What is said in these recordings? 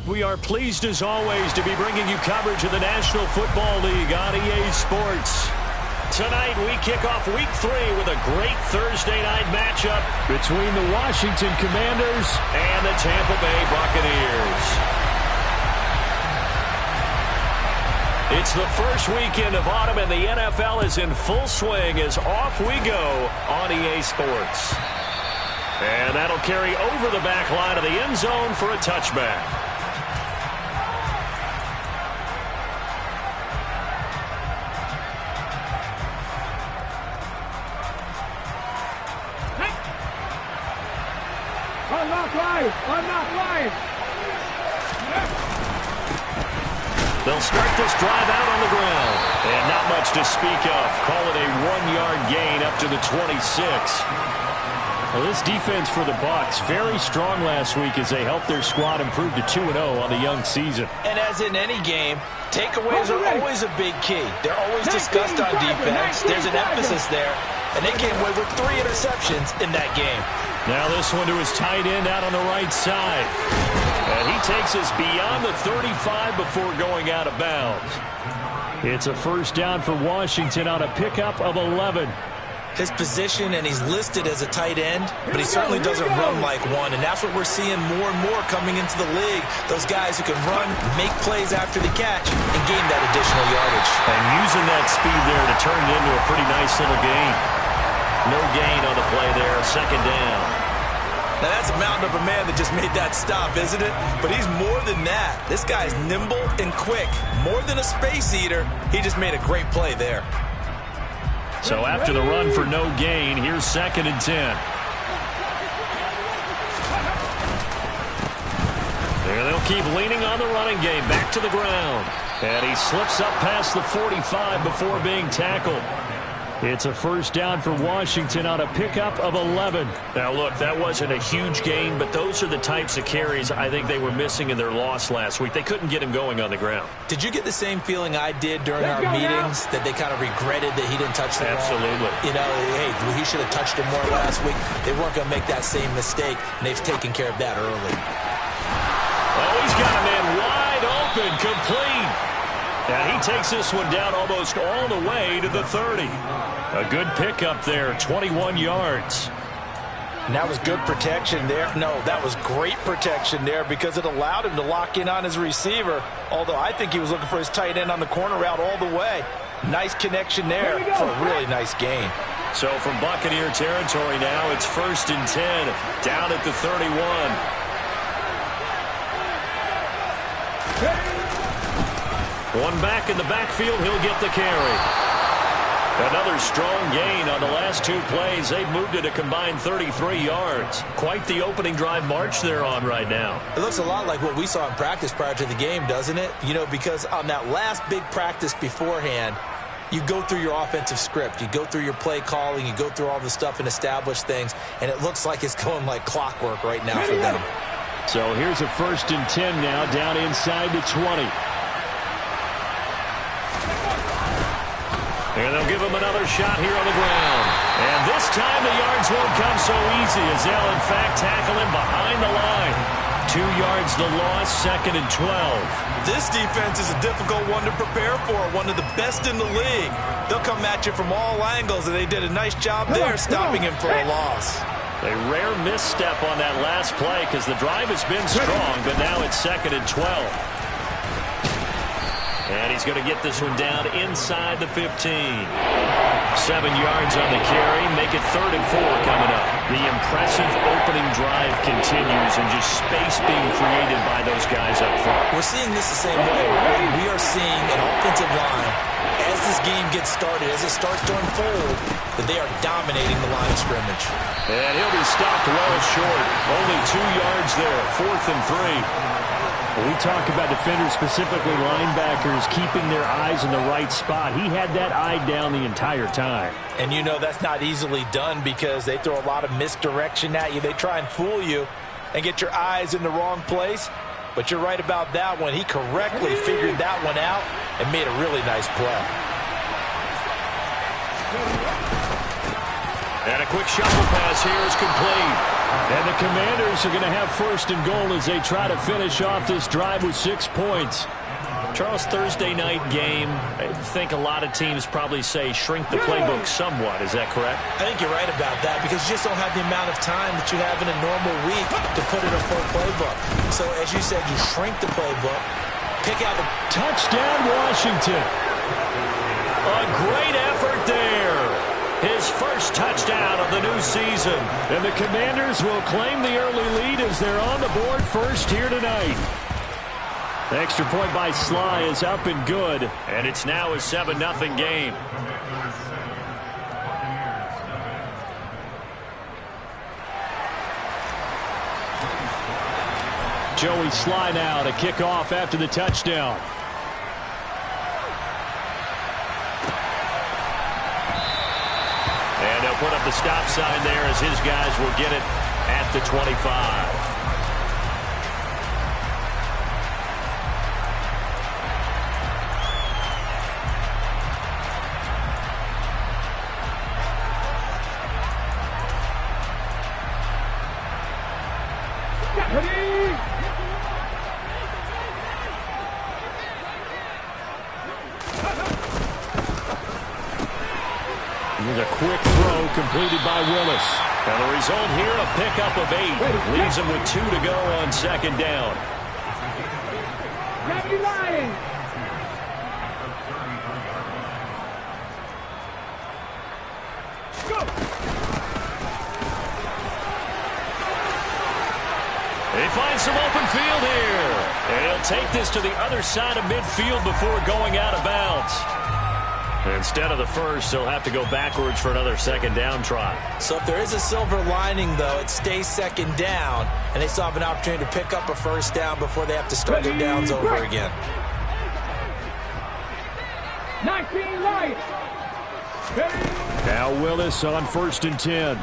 We are pleased as always to be bringing you coverage of the National Football League on EA Sports. Tonight we kick off Week 3 with a great Thursday night matchup between the Washington Commanders and the Tampa Bay Buccaneers. It's the first weekend of autumn and the NFL is in full swing as off we go on EA Sports. And that'll carry over the back line of the end zone for a touchback. They'll start this drive out on the ground. And not much to speak of. Call it a 1-yard gain up to the 26. Well, this defense for the Bucs, very strong last week as they helped their squad improve to 2-0 on the young season. And as in any game, takeaways are always a big key. They're always discussed on defense. There's an emphasis there. And they came away with 3 interceptions in that game. Now this one to his tight end out on the right side. And he takes us beyond the 35 before going out of bounds. It's a first down for Washington on a pickup of 11. His position, and he's listed as a tight end, but he certainly doesn't run like one, and that's what we're seeing more and more coming into the league. Those guys who can run, make plays after the catch, and gain that additional yardage. And using that speed there to turn it into a pretty nice little gain. No gain on the play there, second down. Now that's a mountain of a man that just made that stop, isn't it? But he's more than that. This guy's nimble and quick. More than a space eater, he just made a great play there. So after the run for no gain, here's 2nd and 10. There they'll keep leaning on the running game. Back to the ground. And he slips up past the 45 before being tackled. It's a first down for Washington on a pickup of 11. Now, look, that wasn't a huge gain, but those are the types of carries I think they were missing in their loss last week. They couldn't get him going on the ground. Did you get the same feeling I did during our meetings, that they kind of regretted that he didn't touch the ball? Absolutely. You know, hey, he should have touched him more last week. They weren't going to make that same mistake, and they've taken care of that early. Oh, he's got a man wide open, complete. And he takes this one down almost all the way to the 30. A good pickup there, 21 yards. And that was good protection there. No, that was great protection there because it allowed him to lock in on his receiver, although I think he was looking for his tight end on the corner route all the way. Nice connection there for a really nice gain. So from Buccaneer territory now, it's 1st and 10, down at the 31. One back in the backfield, he'll get the carry. Another strong gain on the last 2 plays. They've moved it a combined 33 yards. Quite the opening drive march they're on right now. It looks a lot like what we saw in practice prior to the game, doesn't it? You know, because on that last big practice beforehand, you go through your offensive script. You go through your play calling. You go through all the stuff and establish things. And it looks like it's going like clockwork right now for them. So here's a 1st and 10 now, down inside the 20. And they'll give him another shot here on the ground. And this time the yards won't come so easy as they'll, in fact, tackle him behind the line. 2 yards the loss, 2nd and 12. This defense is a difficult one to prepare for, one of the best in the league. They'll come at you from all angles, and they did a nice job there stopping him for a loss. A rare misstep on that last play because the drive has been strong, but now it's 2nd and 12. And he's going to get this one down inside the 15. 7 yards on the carry. Make it 3rd and 4 coming up. The impressive opening drive continues and just space being created by those guys up front. We're seeing this the same way. We are seeing an offensive line, as this game gets started, as it starts to unfold, that they are dominating the line of scrimmage. And he'll be stopped well short. Only 2 yards there. 4th and 3. When we talk about defenders, specifically linebackers, keeping their eyes in the right spot, he had that eye down the entire time. And you know that's not easily done because they throw a lot of misdirection at you. They try and fool you and get your eyes in the wrong place. But you're right about that one. He correctly figured that one out and made a really nice play. And a quick shuffle pass here is complete. And the Commanders are going to have first and goal as they try to finish off this drive with 6 points. Charles, Thursday night game, I think a lot of teams probably say shrink the playbook somewhat. Is that correct? I think you're right about that because you just don't have the amount of time that you have in a normal week to put in a full playbook. So, as you said, you shrink the playbook, pick out the... Touchdown, Washington. A great effort there. His first touchdown of the new season. And the Commanders will claim the early lead as they're on the board first here tonight. The extra point by Sly is up and good. And it's now a 7-0 game. Joey Sly now to kick off after the touchdown. And they'll put up the stop sign there as his guys will get it at the 25. Here's a quick throw completed by Willis. And the result here, a pickup of 8. Leaves him with 2 to go on second down. He finds some open field here. And he'll take this to the other side of midfield before going out of bounds. Instead of the first, he'll have to go backwards for another second down try. So if there is a silver lining, though, it stays second down, and they still have an opportunity to pick up a first down before they have to start their downs over again. 19 right. Now Willis on first and 10.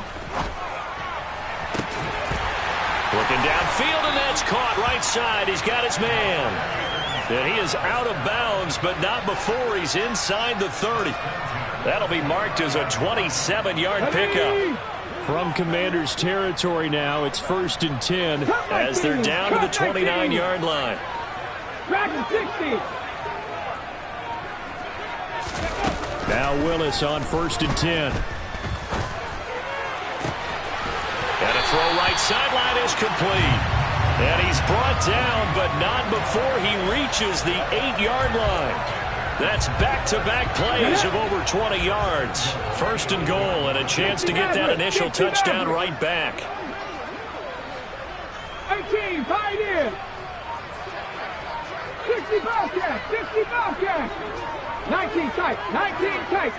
Looking downfield, and that's caught right side. He's got his man. And he is out of bounds, but not before he's inside the 30. That'll be marked as a 27-yard pickup. From Commanders territory now, it's first and 10 as they're down to the 29-yard line. Now Willis on first and 10. And a throw right sideline is complete. And he's brought down, but not before he reaches the 8-yard line. That's back-to-back plays of over 20 yards. First and goal, and a chance to get that initial touchdown right back. 18, tight end. 60 Bobcat, 60 Bobcat. 19 tight, 19 tight.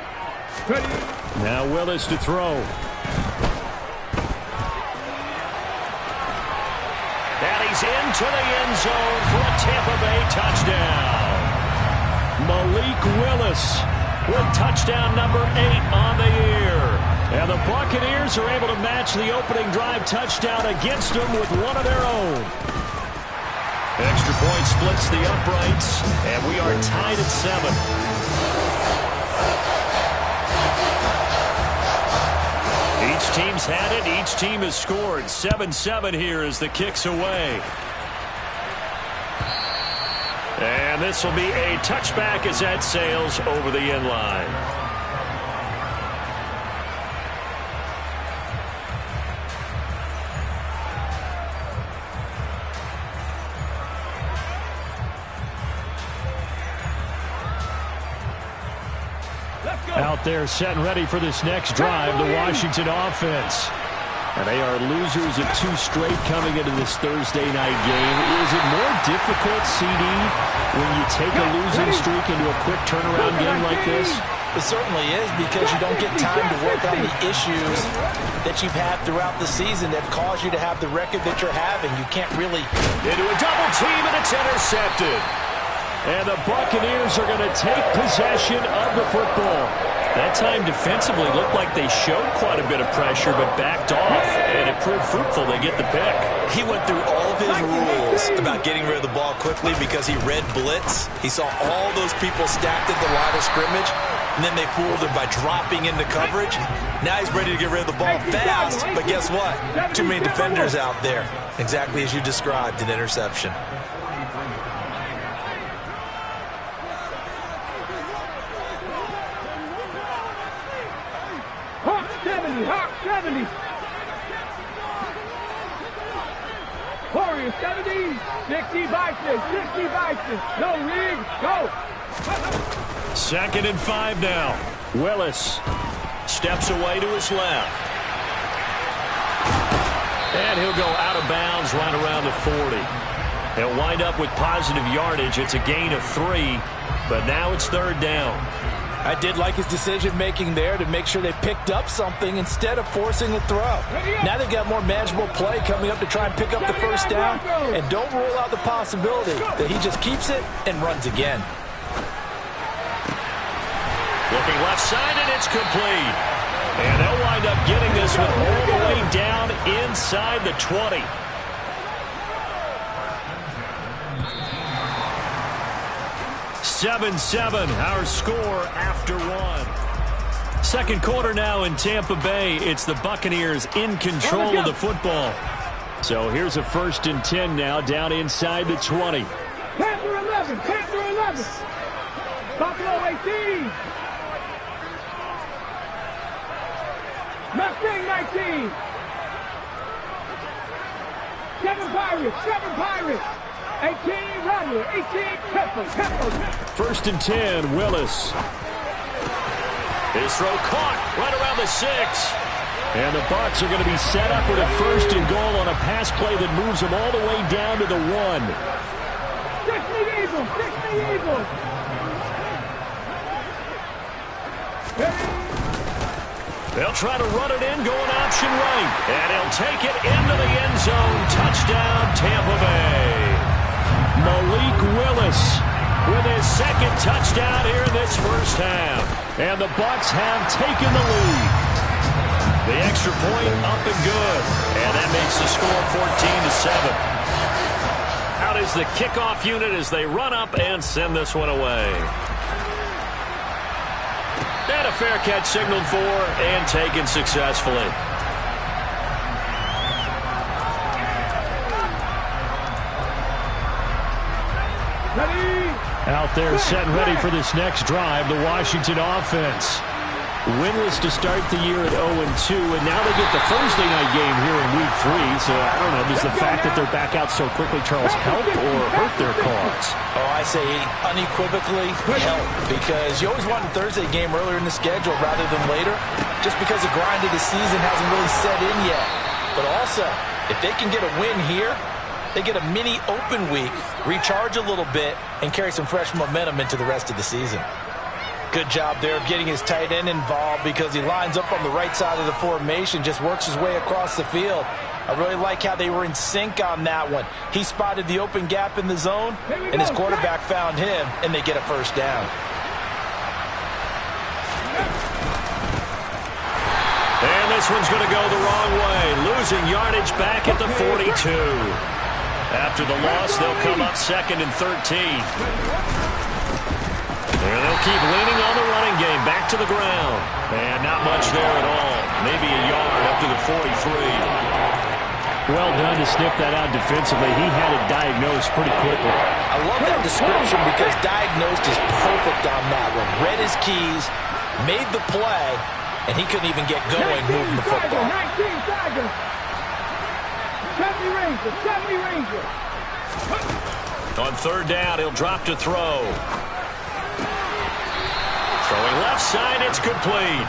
Now Willis to throw. And he's into the end zone for a Tampa Bay touchdown. Malik Willis with touchdown number 8 on the year. And the Buccaneers are able to match the opening drive touchdown against them with one of their own. Extra point splits the uprights, and we are tied at 7. Each team's had it. Each team has scored. 7-7 here as the kick's away. And this will be a touchback as that sails over the end line. Out there set and ready for this next drive, the Washington offense. And they are losers of 2 straight coming into this Thursday night game. Is it more difficult, CD, when you take a losing streak into a quick turnaround game like this? It certainly is, because you don't get time to work on the issues that you've had throughout the season that caused you to have the record that you're having. You can't really... Into a double team, and it's intercepted. And the Buccaneers are going to take possession of the football. That time defensively looked like they showed quite a bit of pressure but backed off, and it proved fruitful. They get the pick. He went through all of his rules details about getting rid of the ball quickly because he read blitz. He saw all those people stacked at the line of scrimmage, and then they fooled him by dropping into coverage. Now he's ready to get rid of the ball fast, but guess what? Too many defenders out there. Exactly as you described, an interception. Hawk 70, Hawk 70. Warriors 70, 60 Bison, 60 Bison. No rig, go. 2nd and 5 now. Willis steps away to his left. And he'll go out of bounds right around the 40. He'll wind up with positive yardage. It's a gain of 3, but now it's 3rd down. I did like his decision-making there to make sure they picked up something instead of forcing the throw. Now they've got more manageable play coming up to try and pick up the 1st down, and don't rule out the possibility that he just keeps it and runs again. Looking left side, and it's complete. And they'll wind up getting this one all the way down inside the 20. (7-7) our score after 1. 2nd quarter now in Tampa Bay. It's the Buccaneers in control of the football. So here's a 1st and 10 now down inside the 20. Panther 11, Panther 11. Buffalo 18. Mustang 19. 7 Pirates, 7 Pirates. 18 Rattler, 18 Pepper. 1st and 10, Willis. His throw caught right around the 6. And the Bucs are going to be set up with a 1st and goal on a pass play that moves them all the way down to the 1. 60 Eagles, 60 Eagles. They'll try to run it in, going option right. And he'll take it into the end zone. Touchdown, Tampa Bay. Malik Willis with his 2nd touchdown here in this 1st half. And the Bucs have taken the lead. The extra point up and good. And that makes the score 14-7. Out is the kickoff unit as they run up and send this one away. And a fair catch signaled for and taken successfully. Out there set and ready for this next drive, the Washington offense. Winless to start the year at 0-2, and now they get the Thursday night game here in Week 3. So, I don't know, does the fact that they're back out so quickly, Charles, help or hurt their cause? Oh, I say unequivocally help, because you always want a Thursday game earlier in the schedule rather than later, just because the grind of the season hasn't really set in yet. But also, if they can get a win here, they get a mini open week, recharge a little bit, and carry some fresh momentum into the rest of the season. Good job there of getting his tight end involved because he lines up on the right side of the formation, just works his way across the field. I really like how they were in sync on that one. He spotted the open gap in the zone, and his quarterback found him, and they get a 1st down. And this one's going to go the wrong way, losing yardage back at the 42. After the loss, they'll come up 2nd and 13. And they'll keep leaning on the running game, back to the ground. And not much there at all. Maybe a yard up to the 43. Well done to sniff that out defensively. He had it diagnosed pretty quickly. I love that description because diagnosed is perfect on that one. Read his keys, made the play, and he couldn't even get going moving the football. 19 Tigers. 70 Rangers, 70 Rangers. On 3rd down, he'll drop to throw. Throwing left side, it's complete.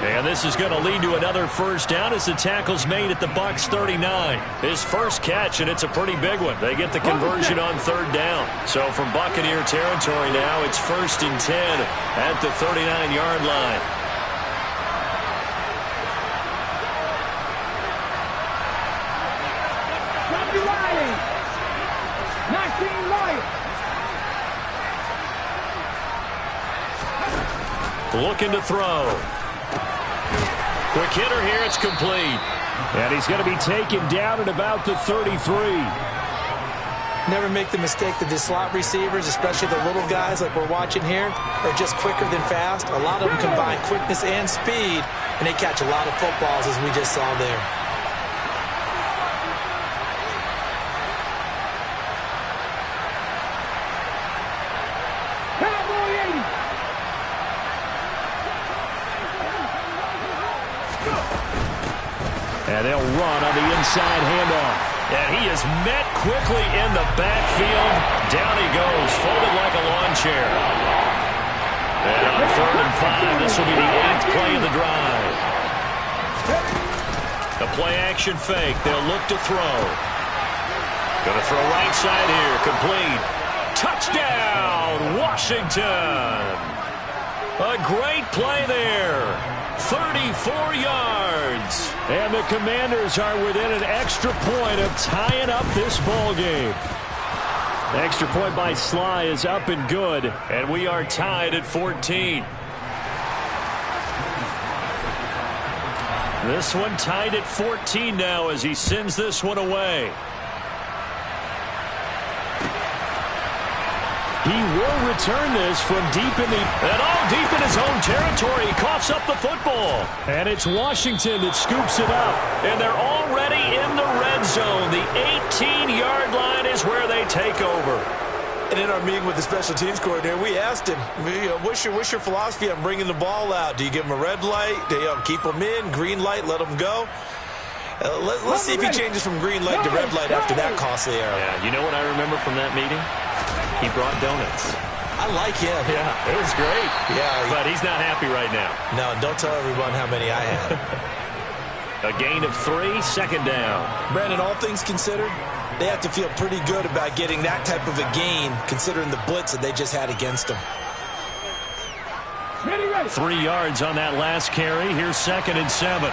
And this is going to lead to another 1st down as the tackle's made at the Bucs 39. His first catch, and it's a pretty big one. They get the conversion on 3rd down. So from Buccaneer territory now, it's 1st and 10 at the 39-yard line. Looking to throw. Quick hitter here, it's complete. And he's going to be taken down at about the 33. Never make the mistake that the slot receivers, especially the little guys like we're watching here, are just quicker than fast. A lot of them combine quickness and speed, and they catch a lot of footballs, as we just saw there. And they'll run on the inside handoff. And he is met quickly in the backfield. Down he goes, folded like a lawn chair. And on 3rd and 5, this will be the 8th play of the drive. The play-action fake. They'll look to throw. Going to throw right side here. Complete. Touchdown, Washington. A great play there. 34 yards. And the Commanders are within an extra point of tying up this ball game. The extra point by Sly is up and good. And we are tied at 14. This one tied at 14 now as he sends this one away. He will return this from deep in his own territory. He coughs up the football. And it's Washington that scoops it up. And they're already in the red zone. The 18-yard line is where they take over. And in our meeting with the special teams coordinator, we asked him, what's your philosophy on bringing the ball out? Do you give them a red light? Do you keep them in? Green light, let them go? Let's see if he changes from green light to red light after that costly error. Yeah, you know what I remember from that meeting? He brought donuts. I like him. Yeah, it was great. Yeah. But he's not happy right now. No, don't tell everyone how many I had. A gain of 3, 2nd down. Brandon, all things considered, they have to feel pretty good about getting that type of a gain, considering the blitz that they just had against them. 3 yards on that last carry. Here's 2nd and 7.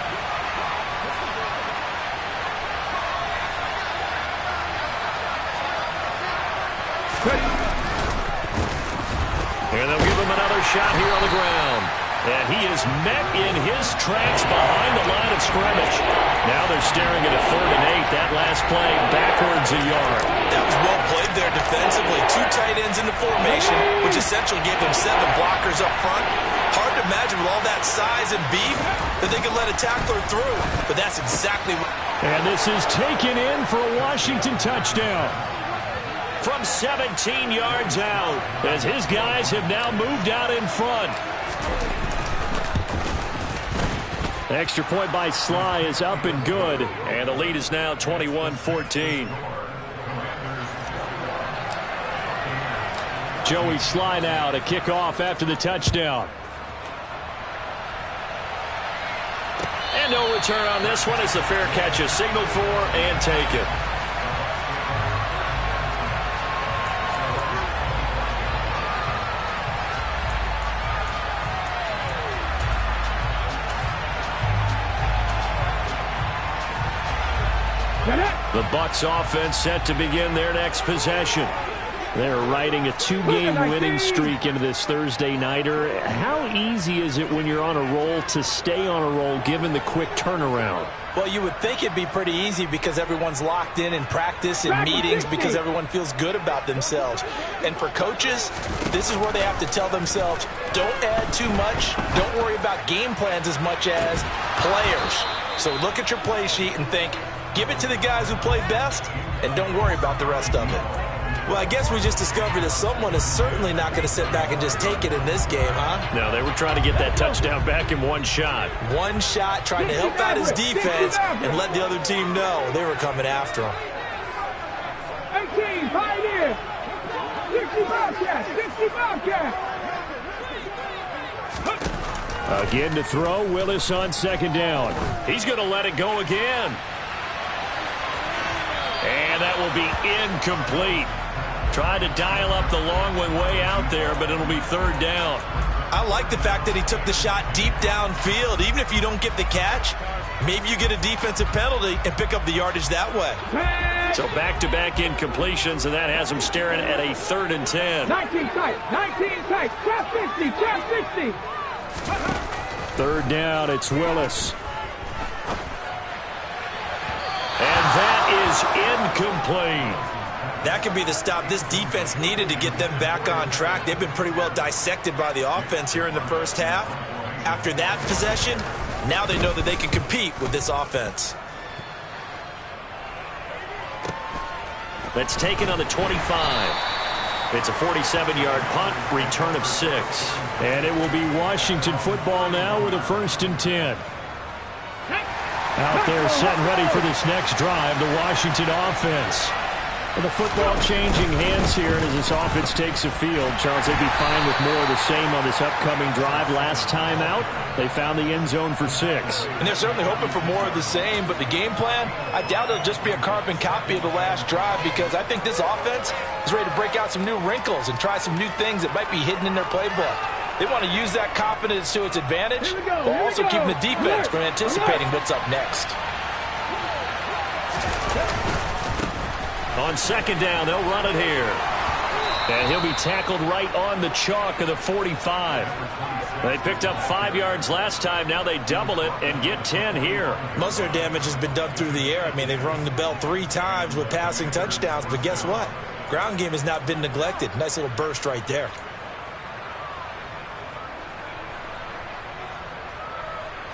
And they'll give him another shot here on the ground. And he is met in his tracks behind the line of scrimmage. Now they're staring at a 3rd and 8. That last play backwards a yard. That was well played there defensively. 2 tight ends in the formation, which essentially gave them 7 blockers up front. Hard to imagine with all that size and beef that they could let a tackler through. But that's exactly what... And this is taken in for a Washington touchdown. From 17 yards out, as his guys have now moved out in front. The extra point by Sly is up and good. And the lead is now 21-14. Joey Sly now to kick off after the touchdown. And no return on this one as the fair catch is signaled for and taken. The Bucs offense set to begin their next possession. They're riding a 2-game winning streak into this Thursday nighter. How easy is it when you're on a roll to stay on a roll given the quick turnaround? Well, you would think it'd be pretty easy because everyone's locked in practice and meetings because everyone feels good about themselves. And for coaches, this is where they have to tell themselves, don't add too much. Don't worry about game plans as much as players. So look at your play sheet and think, give it to the guys who play best and don't worry about the rest of it. Well, I guess we just discovered that someone is certainly not going to sit back and just take it in this game, huh? No, they were trying to get that touchdown back in one shot. One shot, trying to help out his defense and let the other team know they were coming after him. 18, Pioneer! 60 Bobcats! 60 Bobcats! Again to throw, Willis on 2nd down. He's going to let it go again. And that will be incomplete. Tried to dial up the long one way out there, but it'll be 3rd down. I like the fact that he took the shot deep downfield. Even if you don't get the catch, maybe you get a defensive penalty and pick up the yardage that way. So back-to-back incompletions, and that has him staring at a 3rd and 10. 19 tight, 19 tight, trap 60, trap 60. 3rd down, it's Willis. And that is is incomplete. That could be the stop this defense needed to get them back on track. They've been pretty well dissected by the offense here in the first half. After that possession, now they know that they can compete with this offense. That's taken on the 25. It's a 47-yard punt, return of 6. And it will be Washington football now with a 1st and 10. Out there set and ready for this next drive, the Washington offense. And the football changing hands here, and as this offense takes the field, Charles, they'd be fine with more of the same on this upcoming drive. Last time out, they found the end zone for 6. And they're certainly hoping for more of the same, but the game plan, I doubt it'll just be a carbon copy of the last drive, because I think this offense is ready to break out some new wrinkles and try some new things that might be hidden in their playbook. They want to use that confidence to its advantage, while also keeping the defense from anticipating what's up next. On 2nd down, they'll run it here. And he'll be tackled right on the chalk of the 45. They picked up 5 yards last time. Now they double it and get 10 here. Most of their damage has been done through the air. I mean, they've rung the bell 3 times with passing touchdowns. But guess what? Ground game has not been neglected. Nice little burst right there.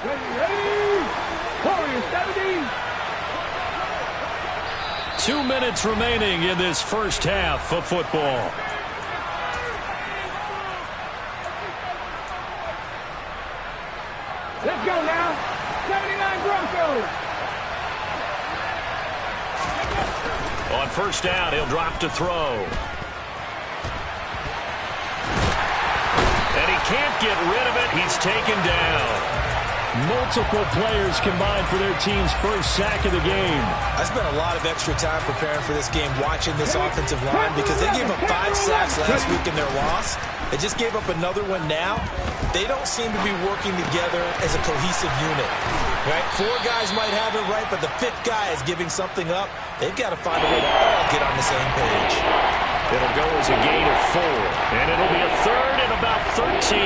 Ready, 70. 2 minutes remaining in this first half of football. Let's go now. 79 Broncos. On 1st down, he'll drop to throw. And he can't get rid of it. He's taken down. Multiple players combined for their team's first sack of the game. I spent a lot of extra time preparing for this game, watching this offensive line, because they gave up 5 sacks last week in their loss. They just gave up another one now. They don't seem to be working together as a cohesive unit. Right? 4 guys might have it right, but the 5th guy is giving something up. They've got to find a way to all get on the same page. It'll go as a gain of 4. And it'll be a 3rd and about 13.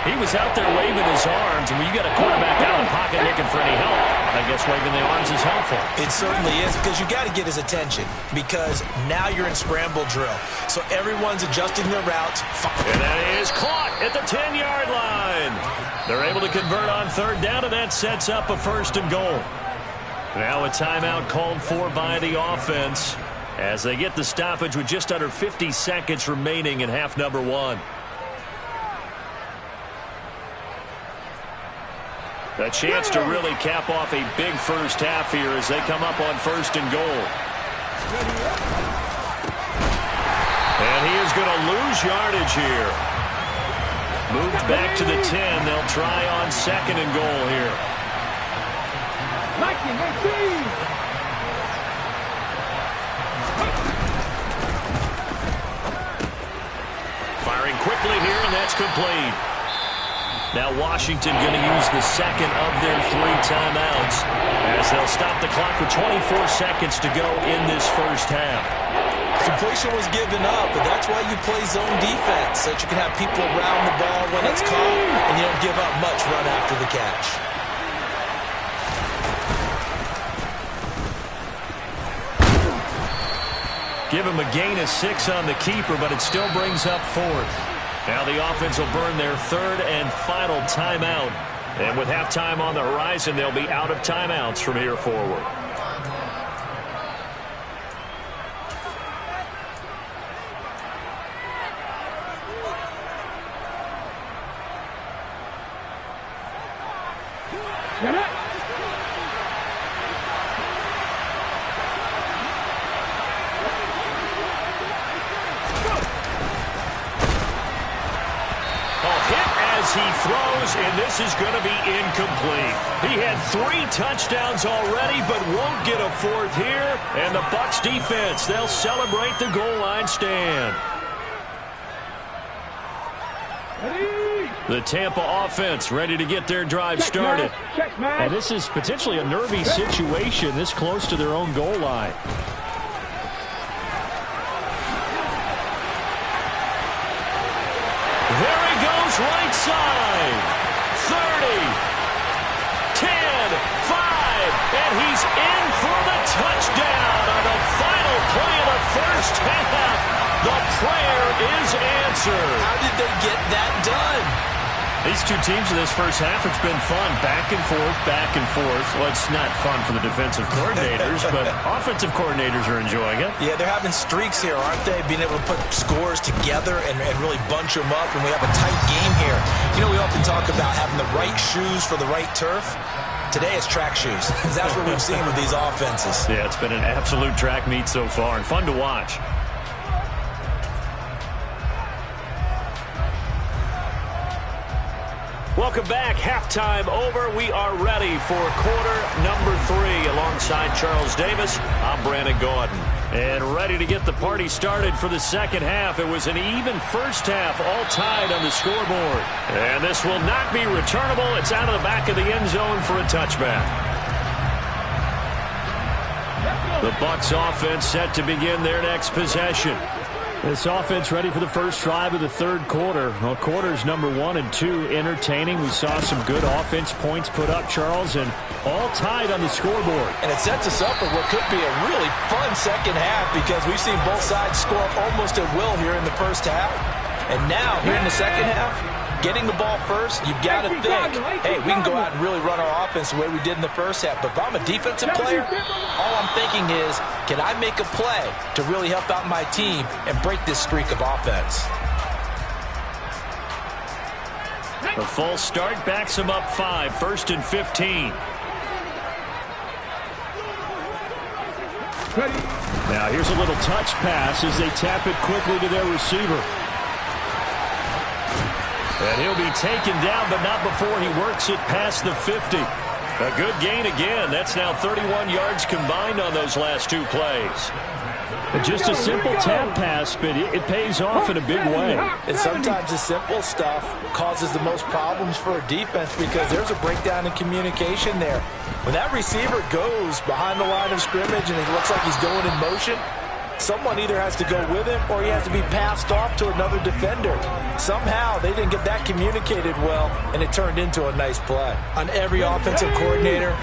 He was out there waving his arms, and when you got a quarterback out of the pocket looking for any help, I guess waving the arms is helpful. It certainly is, because you got to get his attention, because now you're in scramble drill. So everyone's adjusting their routes. And that is caught at the 10-yard line. They're able to convert on 3rd down, and that sets up a 1st and goal. Now a timeout called for by the offense as they get the stoppage with just under 50 seconds remaining in half number 1. A chance to really cap off a big first half here as they come up on 1st and goal. And he is going to lose yardage here. Moved back to the 10. They'll try on 2nd and goal here. Firing quickly here, and that's complete. Now Washington going to use the 2nd of their 3 timeouts as they'll stop the clock with 24 seconds to go in this first half. Completion was given up, but that's why you play zone defense, so that you can have people around the ball when it's caught, and you don't give up much run after the catch. Give him a gain of 6 on the keeper, but it still brings up 4th. Now the offense will burn their 3rd and final timeout. And with halftime on the horizon, they'll be out of timeouts from here forward. He throws, and this is going to be incomplete. He had 3 touchdowns already, but won't get a 4th here. And the Bucs defense, they'll celebrate the goal line stand. The Tampa offense ready to get their drive started. And this is potentially a nervy situation this close to their own goal line. There he goes, right side. 30, 10, 5, and he's in for the touchdown on is answered. How did they get that done? These two teams in this first half, it's been fun. Back and forth, back and forth. Well, it's not fun for the defensive coordinators, but offensive coordinators are enjoying it. Yeah, they're having streaks here, aren't they? Being able to put scores together and really bunch them up, and we have a tight game here. You know, we often talk about having the right shoes for the right turf. Today it's track shoes. That's what we've seen with these offenses. Yeah, it's been an absolute track meet so far and fun to watch. Welcome back. Halftime over. We are ready for quarter number 3. Alongside Charles Davis, I'm Brandon Gaudin. And ready to get the party started for the second half. It was an even first half, all tied on the scoreboard. And this will not be returnable. It's out of the back of the end zone for a touchback. The Bucs offense set to begin their next possession. This offense ready for the first drive of the third quarter. Well, quarters number 1 and 2 entertaining. We saw some good offense points put up, Charles, and all tied on the scoreboard. And it sets us up for what could be a really fun second half because we've seen both sides score almost at will here in the first half. And now, here in the second half, getting the ball first, you've got to think, hey, we can go out and really run our offense the way we did in the first half. But if I'm a defensive player, all I'm thinking is, can I make a play to really help out my team and break this streak of offense? The false start backs him up 5, 1st and 15. Now here's a little touch pass as they tap it quickly to their receiver. And he'll be taken down, but not before he works it past the 50. A good gain again. That's now 31 yards combined on those last 2 plays. Just a simple tap pass, but it pays off in a big way. And sometimes the simple stuff causes the most problems for a defense because there's a breakdown in communication there. When that receiver goes behind the line of scrimmage and it looks like he's going in motion, someone either has to go with him or he has to be passed off to another defender. Somehow they didn't get that communicated well, and it turned into a nice play. On every offensive coordinator,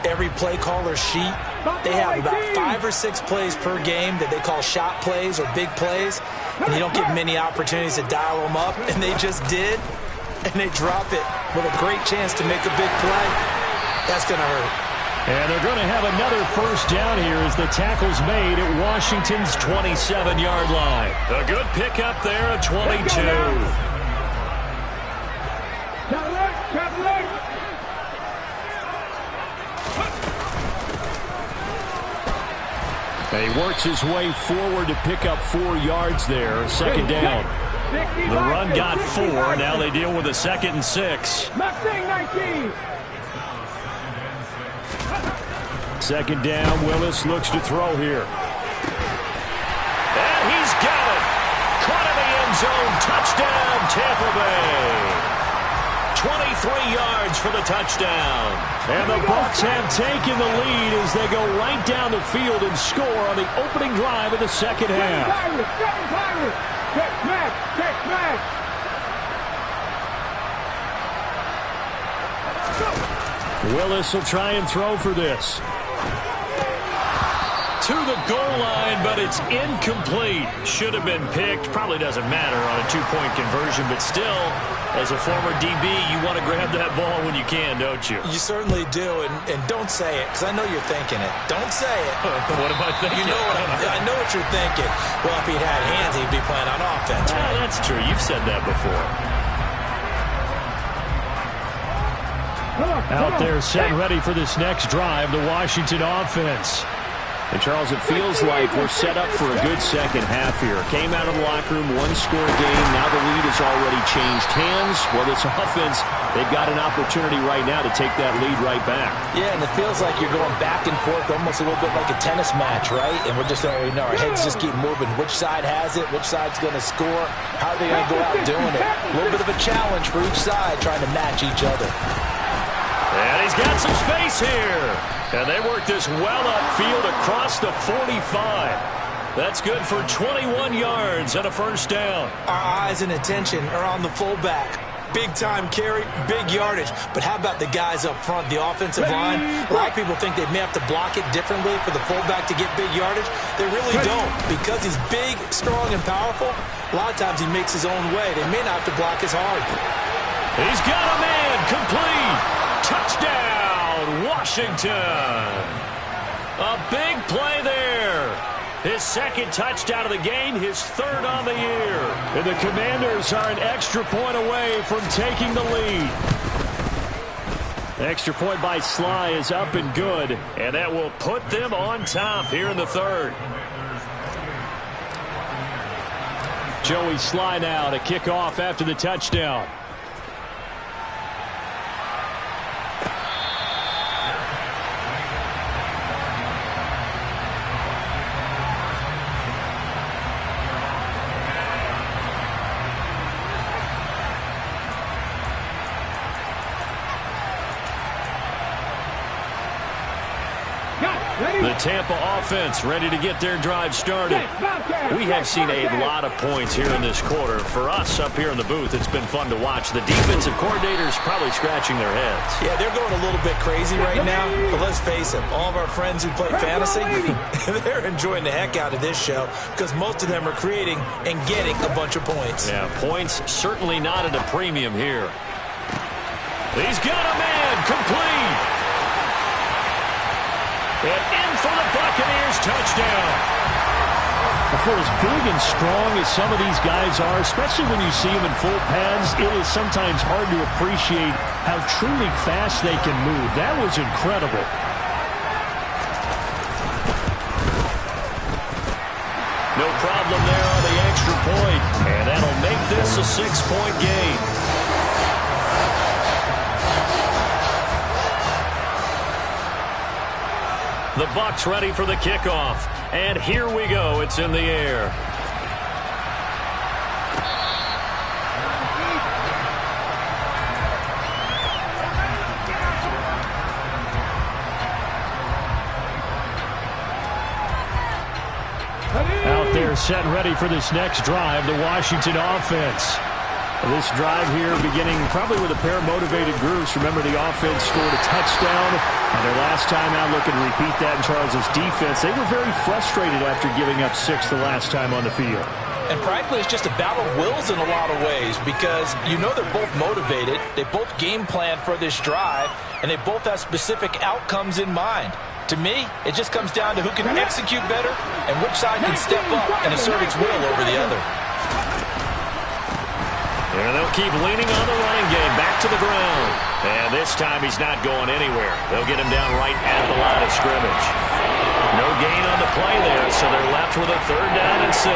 every play caller sheet, they have about 5 or 6 plays per game that they call shot plays or big plays, and you don't get many opportunities to dial them up, and they just did, and they drop it with a great chance to make a big play. That's going to hurt. And they're going to have another first down here as the tackle's made at Washington's 27-yard line. A good pickup there at 22. And he works his way forward to pick up 4 yards there. Second down. The run got 4. Now they deal with a 2nd and 6. Second down, Willis looks to throw here. And he's got it. Caught in the end zone. Touchdown, Tampa Bay. 23 yards for the touchdown. And the Bucs have taken the lead as they go right down the field and score on the opening drive of the second half. Willis will try and throw for this. To the goal line, but it's incomplete. Should have been picked. Probably doesn't matter on a 2-point conversion, but still, as a former DB, you want to grab that ball when you can, don't you? You certainly do, and don't say it, because I know you're thinking it. Don't say it. What am I thinking? You know I know what you're thinking. Well, if he'd had hands, he'd be playing on offense. Right? That's true. You've said that before. Out there set and ready for this next drive, the Washington offense. And, Charles, it feels like we're set up for a good second half here. Came out of the locker room, 1-score game. Now the lead has already changed hands. Well, this offense, they've got an opportunity right now to take that lead right back. Yeah, and it feels like you're going back and forth almost a little bit like a tennis match, right? And we're just, our heads just keep moving. Which side has it? Which side's going to score? How are they going to go out doing it? A little bit of a challenge for each side trying to match each other. And he's got some space here. And they work this well upfield across the 45. That's good for 21 yards and a first down. Our eyes and attention are on the fullback. big-time carry, big yardage. But how about the guys up front, the offensive line? A lot of people think they may have to block it differently for the fullback to get big yardage. They really don't. Because he's big, strong, and powerful, a lot of times he makes his own way. They may not have to block as hard. He's got a man. Complete. Touchdown, Washington. A big play there. His second touchdown of the game, his third on the year. And the Commanders are an extra point away from taking the lead. The extra point by Sly is up and good, and that will put them on top here in the third. Joey Sly now to kick off after the touchdown. The Tampa offense ready to get their drive started. We have seen a lot of points here in this quarter. For us up here in the booth, it's been fun to watch. The defensive coordinators probably scratching their heads. Yeah, they're going a little bit crazy right now. But let's face it, all of our friends who play fantasy, they're enjoying the heck out of this show because most of them are creating and getting a bunch of points. Yeah, points certainly not at a premium here. He's got a man. Complete. And in for the Buccaneers, touchdown. For as big and strong as some of these guys are, especially when you see them in full pads, it is sometimes hard to appreciate how truly fast they can move. That was incredible. No problem there on the extra point, and that'll make this a 6-point game. The Bucs ready for the kickoff. And here we go. It's in the air. Out there set and ready for this next drive, the Washington offense. This drive here beginning probably with a pair of motivated groups. Remember, the offense scored a touchdown, and their last time out looking to repeat that in Charles' defense. They were very frustrated after giving up 6 the last time on the field. And frankly, it's just a battle of wills in a lot of ways because you know they're both motivated. They both game plan for this drive, and they both have specific outcomes in mind. To me, it just comes down to who can execute better and which side can step up and assert its will over the other. And they'll keep leaning on the running game back to the ground. And this time he's not going anywhere. They'll get him down right at the line of scrimmage. No gain on the play there, so they're left with a 3rd down and 6.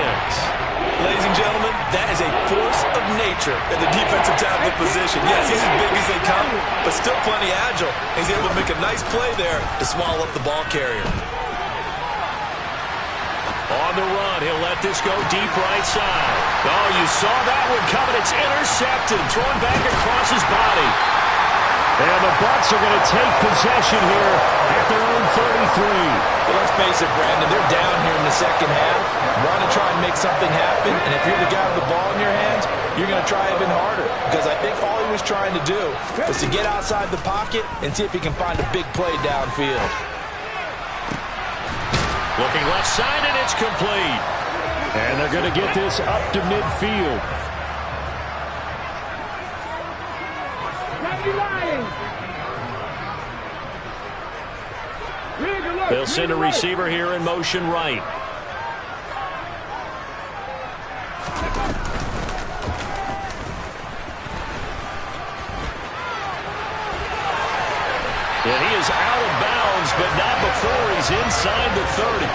Ladies and gentlemen, that is a force of nature in the defensive tackle position. Yes, he's as big as they come, but still plenty agile. He's able to make a nice play there to swallow up the ball carrier. On the run, he'll let this go deep right side. Oh, you saw that one coming. It's intercepted, thrown back across his body. And the Bucs are going to take possession here at their own 33. But let's face it, Brandon, they're down here in the second half. Want to try and make something happen, and if you're the guy with the ball in your hands, you're going to try even harder. Because I think all he was trying to do was to get outside the pocket and see if he can find a big play downfield. Looking left side, and it's complete. And they're going to get this up to midfield. They'll send a receiver here in motion right. And he is out of bounds, but not before he's inside the 30.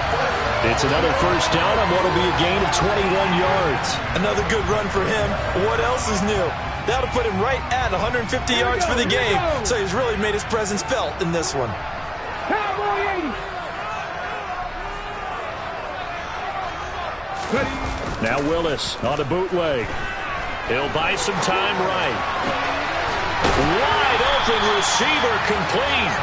It's another 1st down on what will be a gain of 21 yards. Another good run for him. What else is new? That'll put him right at 150 yards for the game. So he's really made his presence felt in this one. Now Willis on a bootleg. He'll buy some time right. Wide open receiver complete.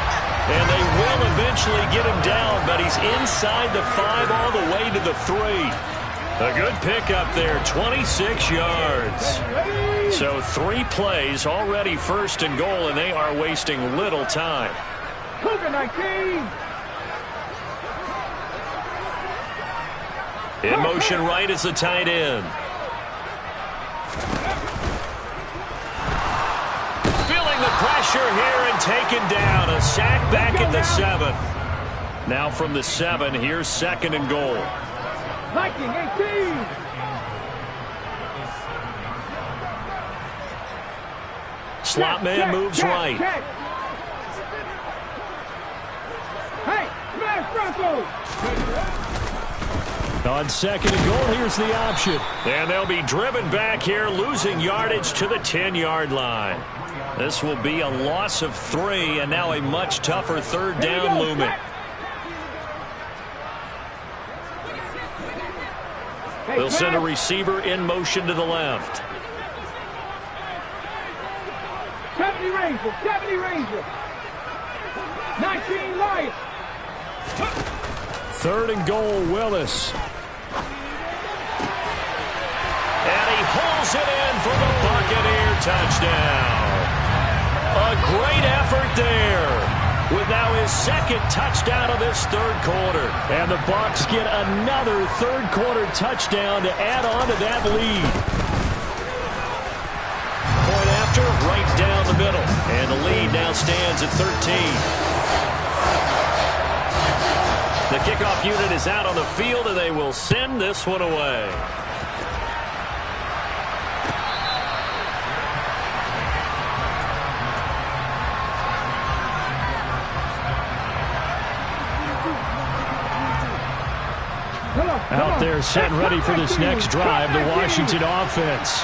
And they will eventually get him down, but he's inside the 5 all the way to the 3. A good pickup there, 26 yards. So 3 plays, already first and goal, and they are wasting little time. Cougar 19. In motion right is the tight end. Feeling the pressure here and taken down. A sack back at the 7. Now from the 7, here's second and goal. Viking 18. Slot man moves right. Hey, smash Broncos. On second and goal, here's the option. And they'll be driven back here, losing yardage to the 10-yard line. This will be a loss of 3, and now a much tougher third down looming. They'll send a receiver in motion to the left. 70 Ranger, 70 Ranger. 19 Lions. Third and goal, Willis. And he hauls it in for the Buccaneer touchdown. A great effort there. With now his second touchdown of this third quarter. And the Bucs get another third quarter touchdown to add on to that lead. Point after, right down the middle. And the lead now stands at 13. The kickoff unit is out on the field, and they will send this one away. Out there set and ready for this next drive, the Washington offense.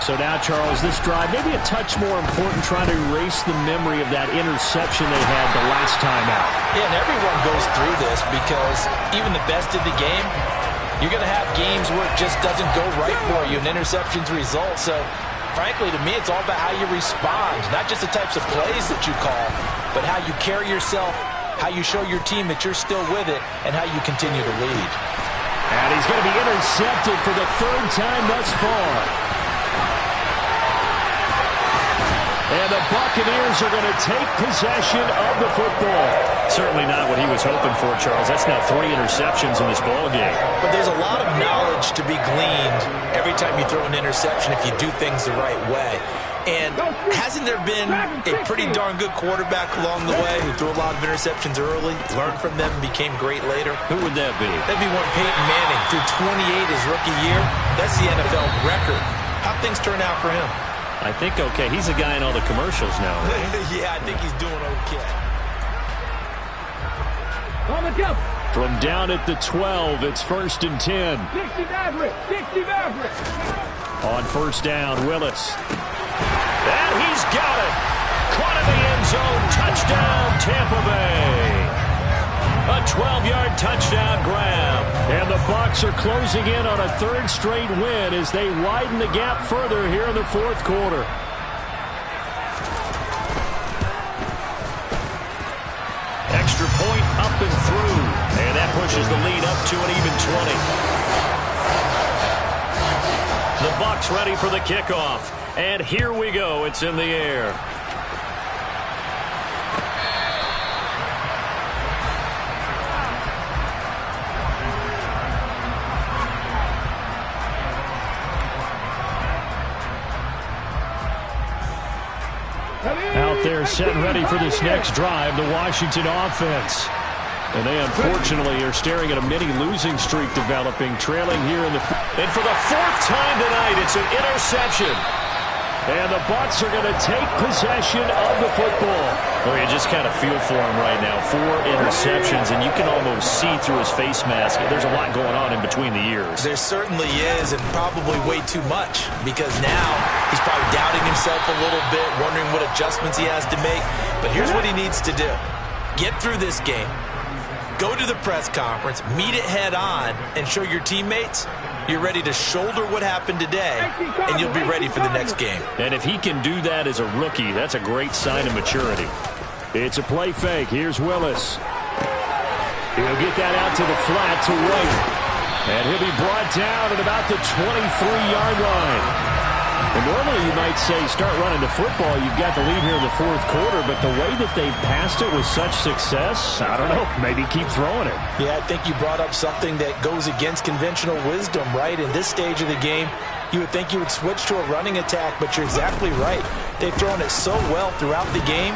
So now, Charles, this drive maybe a touch more important, trying to erase the memory of that interception they had the last time out. Yeah, and everyone goes through this because even the best of the game, you're going to have games where it just doesn't go right for you, and interceptions result. So, frankly, to me, it's all about how you respond, not just the types of plays that you call, but how you carry yourself, how you show your team that you're still with it, and how you continue to lead. And he's going to be intercepted for the third time thus far. And the Buccaneers are going to take possession of the football. Certainly not what he was hoping for, Charles. That's now 3 interceptions in this ball game. But there's a lot of knowledge to be gleaned every time you throw an interception if you do things the right way. And hasn't there been a pretty darn good quarterback along the way who threw a lot of interceptions early, learned from them, became great later? Who would that be? That'd be one Peyton Manning. Threw 28 his rookie year. That's the NFL record. How'd things turn out for him? I think okay. He's a guy in all the commercials now. Right? Yeah, I think he's doing okay. On the jump. From down at the 12, it's first and 10. 60 Maverick. 60 Maverick. On first down, Willis. And he's got it. Caught in the end zone. Touchdown, Tampa Bay. A 12-yard touchdown grab. And the Bucs are closing in on a third straight win as they widen the gap further here in the fourth quarter. Extra point up and through. And that pushes the lead up to an even 20. The Bucs ready for the kickoff. And here we go. It's in the air. Out there set and ready for this next drive, the Washington offense. And they unfortunately are staring at a mini losing streak developing, trailing here in the... And for the 4th time tonight, it's an interception. And the Bucs are going to take possession of the football. Well, you just kind of feel for him right now. 4 interceptions, and you can almost see through his face mask. There's a lot going on in between the ears. There certainly is, and probably way too much, because now he's probably doubting himself a little bit, wondering what adjustments he has to make. But here's what he needs to do. Get through this game. Go to the press conference, meet it head on, and show your teammates you're ready to shoulder what happened today, and you'll be ready for the next game. And if he can do that as a rookie, that's a great sign of maturity. It's a play fake. Here's Willis. He'll get that out to the flat to right. And he'll be brought down at about the 23-yard line. And normally you might say start running the football. You've got the lead here in the fourth quarter, but the way that they've passed it with such success, I don't know, maybe keep throwing it. Yeah, I think you brought up something that goes against conventional wisdom, right? In this stage of the game, you would think you would switch to a running attack, but you're exactly right. They've thrown it so well throughout the game,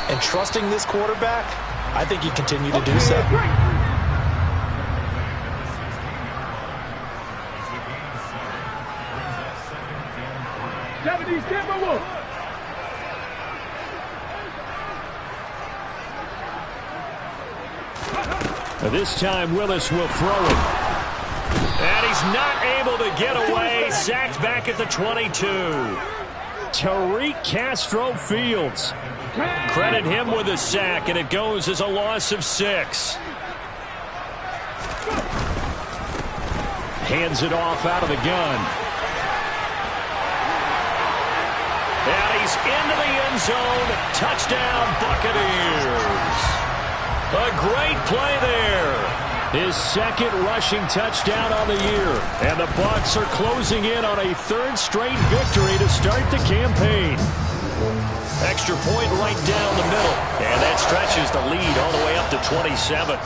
and trusting this quarterback, I think you continue to do so. This time Willis will throw it. And he's not able to get away. Sacked back at the 22. Tariq Castro Fields. Credit him with a sack, and it goes as a loss of 6. Hands it off out of the gun. And he's into the end zone. Touchdown, Buccaneers. A great play there. His second rushing touchdown on the year. And the Bucs are closing in on a third straight victory to start the campaign. Extra point right down the middle. And that stretches the lead all the way up to 27.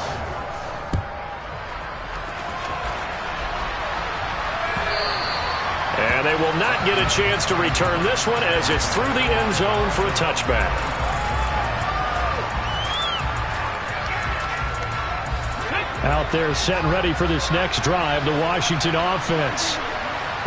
And they will not get a chance to return this one as it's through the end zone for a touchback. Out there set and ready for this next drive, the Washington offense.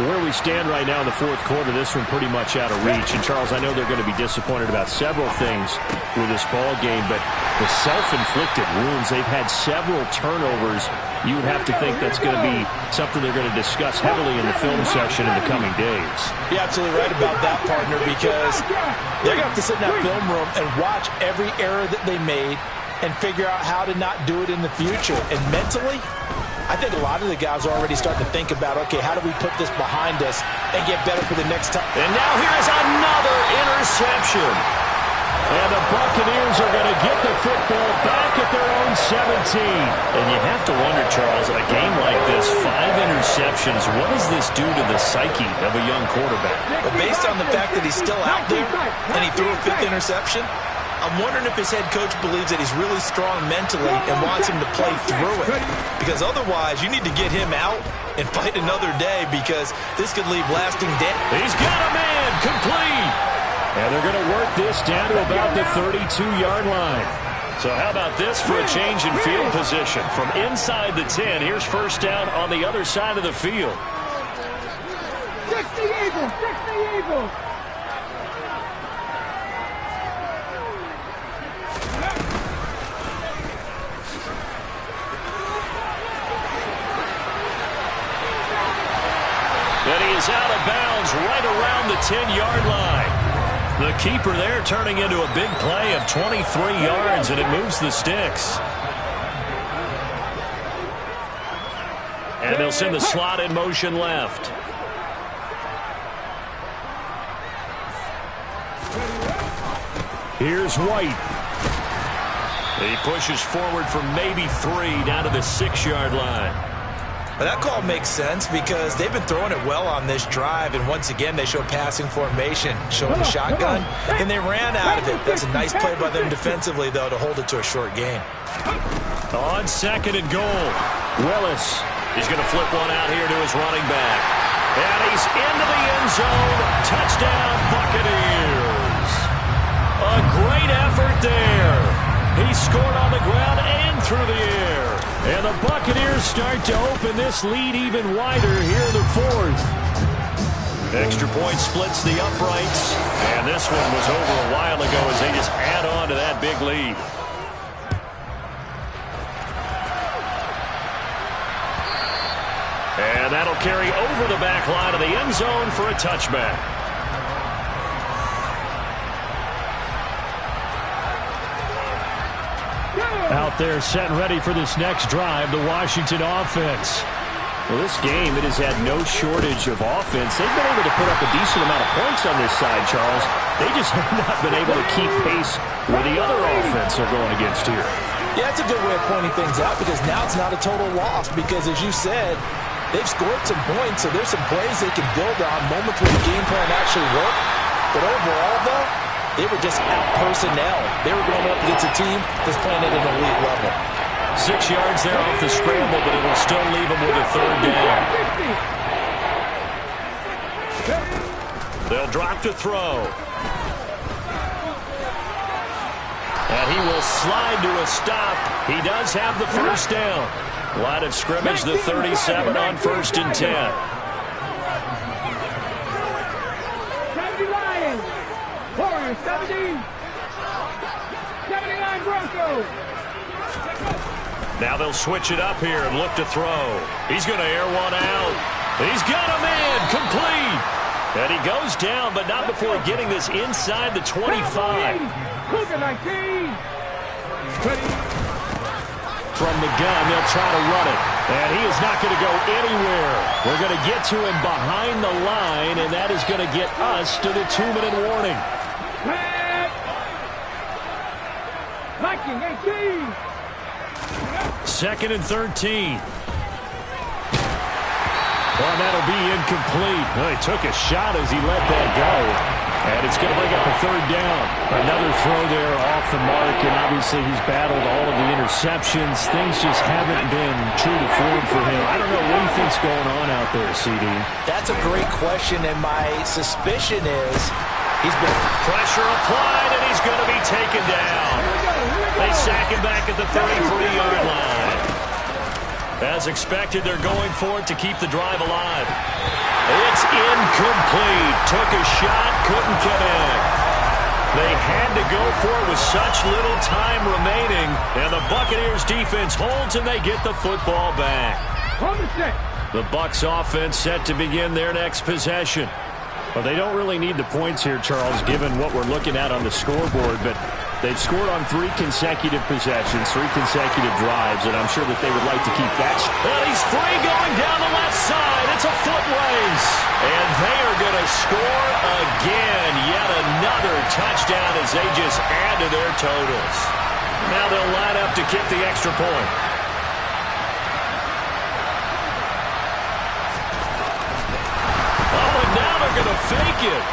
Where we stand right now in the fourth quarter, this one pretty much out of reach. And, Charles, I know they're going to be disappointed about several things with this ball game, but the self-inflicted wounds, they've had several turnovers. You would have to think that's going to be something they're going to discuss heavily in the film section in the coming days. You're absolutely right about that, partner, because they're going to have to sit in that film room and watch every error that they made and figure out how to not do it in the future. And mentally, I think a lot of the guys are already starting to think about, okay, how do we put this behind us and get better for the next time? And now here's another interception. And the Buccaneers are going to get the football back at their own 17. And you have to wonder, Charles, in a game like this, 5 interceptions, what does this do to the psyche of a young quarterback? Well, based on the fact that he's still out there and he threw a 5th interception, I'm wondering if his head coach believes that he's really strong mentally and wants him to play through it. Because otherwise, you need to get him out and fight another day, because this could leave lasting damage. He's got a man complete. And they're going to work this down to about the 32-yard line. So how about this for a change in field position? From inside the 10, here's first down on the other side of the field. Fix the Eagles! Fix the Eagles! And he is out of bounds right around the 10-yard line. The keeper there turning into a big play of 23 yards, and it moves the sticks. And they'll send the slot in motion left. Here's White. He pushes forward for maybe 3 down to the 6-yard line. But that call makes sense because they've been throwing it well on this drive, and once again they show passing formation, showing the shotgun, and they ran out of it. That's a nice play by them defensively, though, to hold it to a short game. On 2nd and goal, Willis is going to flip one out here to his running back. And he's into the end zone. Touchdown, Buccaneers. A great effort there. He scored on the ground and through the air. And the Buccaneers start to open this lead even wider here in the fourth. Extra point splits the uprights. And this one was over a while ago as they just add on to that big lead. And that'll carry over the back line of the end zone for a touchback. Out there set and ready for this next drive, the Washington offense. Well, this game, it has had no shortage of offense. They've been able to put up a decent amount of points on this side, Charles. They just have not been able to keep pace with the other offense they're going against here. Yeah, that's a good way of pointing things out because now it's not a total loss because, as you said, they've scored some points, so there's some plays they can build on, moments where the game plan actually worked. But overall, though, they were just out-personnel. They were going up against a team that's playing at an elite level. 6 yards there off the scramble, but it'll still leave them with a third down. They'll drop to throw. And he will slide to a stop. He does have the first down. Line of scrimmage, the 37 on 1st and 10. 70 Lions. Warriors, 70. 79 Broncos. Now they'll switch it up here and look to throw. He's going to air one out. He's got a man, complete. And he goes down, but not before getting this inside the 25. From the gun, they'll try to run it. And he is not going to go anywhere. We're going to get to him behind the line, and that is going to get us to the 2-minute warning. Viking 18. 2nd and 13. Well, that'll be incomplete. Well, he took a shot as he let that go. And it's going to bring up a third down. Another throw there off the mark, and obviously he's battled all of the interceptions. Things just haven't been true to form for him. I don't know what he thinks going on out there, CD. That's a great question, and my suspicion is he's been pressure applied, and he's going to be taken down. They sack him back at the 33-yard line. As expected, they're going for it to keep the drive alive. It's incomplete. Took a shot, couldn't connect. They had to go for it with such little time remaining, and the Buccaneers defense holds, and they get the football back. The Bucs offense set to begin their next possession. Well, they don't really need the points here, Charles, given what we're looking at on the scoreboard, but they've scored on 3 consecutive possessions, 3 consecutive drives, and I'm sure that they would like to keep that. And he's free going down the left side. It's a foot race. And they are going to score again. Yet another touchdown as they just add to their totals. Now they'll line up to kick the extra point. Oh, and now they're going to fake it.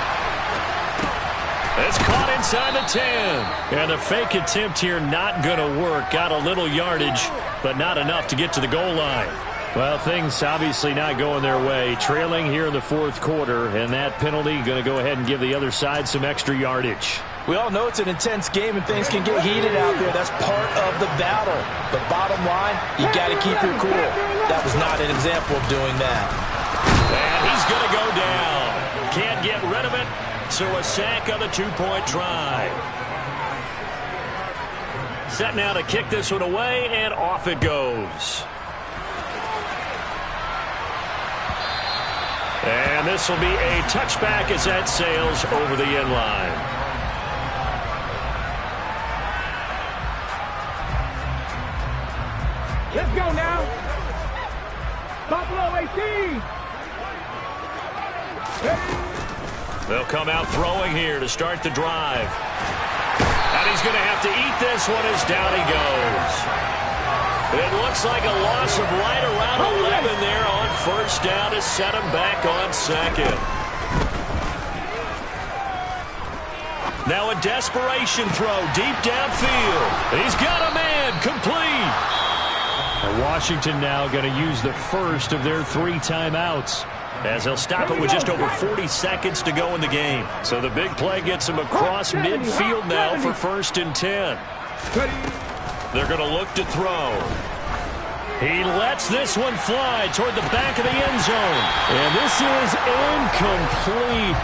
It's caught inside the 10. And the fake attempt here not going to work. Got a little yardage, but not enough to get to the goal line. Well, things obviously not going their way. Trailing here in the 4th quarter, and that penalty going to go ahead and give the other side some extra yardage. We all know it's an intense game and things can get heated out there. That's part of the battle. But bottom line, you got to keep your cool. That was not an example of doing that. And he's going to go down. Can't get rid of it. So a sack on the 2-point try. Set now to kick this one away, and off it goes. And this will be a touchback as that sails over the end line. Let's go now. Buffalo 18. They'll come out throwing here to start the drive. And he's going to have to eat this one as down he goes. It looks like a loss of right around 11 there on 1st down to set him back on 2nd. Now a desperation throw deep downfield. He's got a man, complete. And Washington now going to use the first of their 3 timeouts, as he'll stop it with just over 40 seconds to go in the game. So the big play gets him across midfield now for 1st and 10. They're going to look to throw. He lets this one fly toward the back of the end zone. And this is incomplete.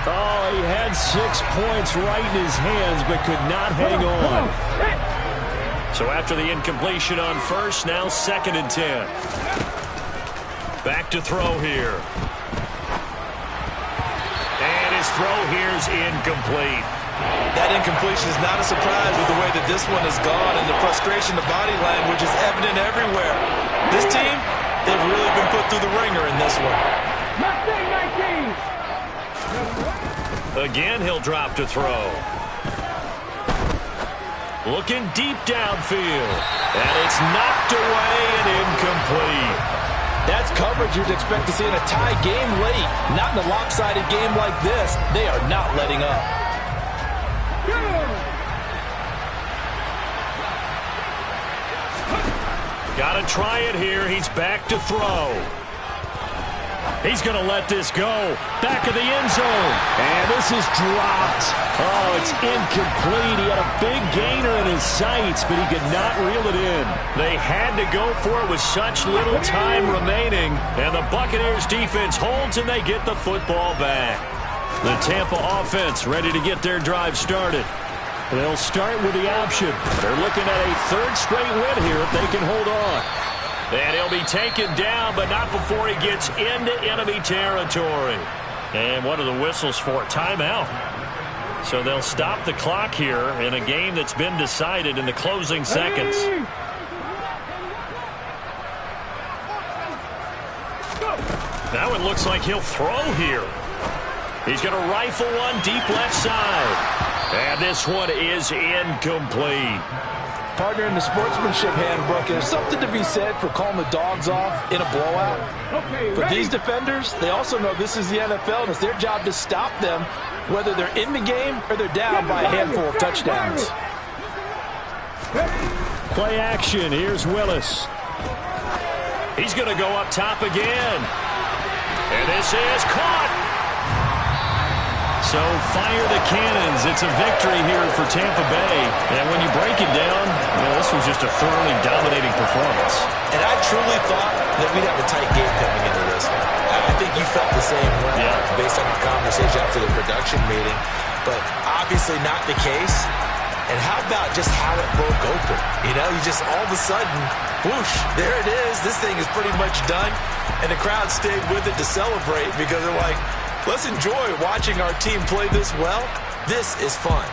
Oh, he had 6 points right in his hands, but could not hang on. So after the incompletion on 1st, now 2nd and 10. Back to throw here. And his throw here is incomplete. That incompletion is not a surprise with the way that this one has gone, and the frustration, the body language is evident everywhere. This team, they've really been put through the ringer in this one. Again, he'll drop to throw. Looking deep downfield. And it's knocked away and incomplete. That's coverage you'd expect to see in a tie game late. Not in a lopsided game like this. They are not letting up. Got to try it here. He's back to throw. He's going to let this go. Back of the end zone. And this is dropped. Oh, it's incomplete. He had a big gainer in his sights, but he could not reel it in. They had to go for it with such little time remaining. And the Buccaneers defense holds, and they get the football back. The Tampa offense ready to get their drive started. They'll start with the option. They're looking at a third straight win here if they can hold on. And he'll be taken down, but not before he gets into enemy territory. And what are the whistles for? Timeout. So they'll stop the clock here in a game that's been decided in the closing seconds. Now it looks like he'll throw here. He's going to rifle one deep left side. And this one is incomplete. Partner, in the sportsmanship handbook, there's something to be said for calling the dogs off in a blowout. But these defenders, they also know this is the NFL, and it's their job to stop them, whether they're in the game or they're down by a handful of touchdowns. Play action. Here's Willis. He's going to go up top again. And this is caught. So fire the cannons. It's a victory here for Tampa Bay. And when you break it down, this was just a thoroughly dominating performance. And I truly thought that we'd have a tight game coming into this. I think you felt the same way based on our conversation after the production meeting. But obviously not the case. And how about just how it broke open? You just all of a sudden, whoosh, there it is. This thing is pretty much done. And the crowd stayed with it to celebrate because they're like, let's enjoy watching our team play this well. This is fun.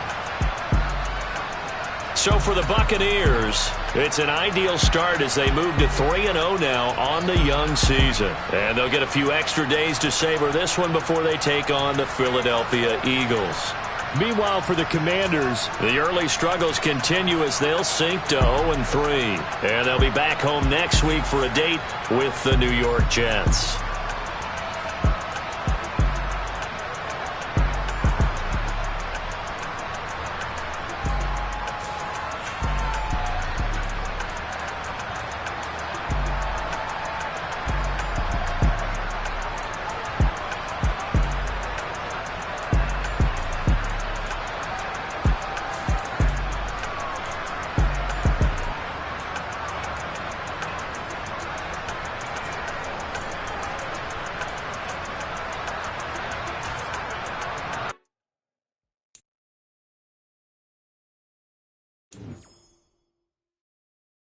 So for the Buccaneers, it's an ideal start as they move to 3-0 now on the young season. And they'll get a few extra days to savor this one before they take on the Philadelphia Eagles. Meanwhile, for the Commanders, the early struggles continue as they'll sink to 0-3. And they'll be back home next week for a date with the New York Jets.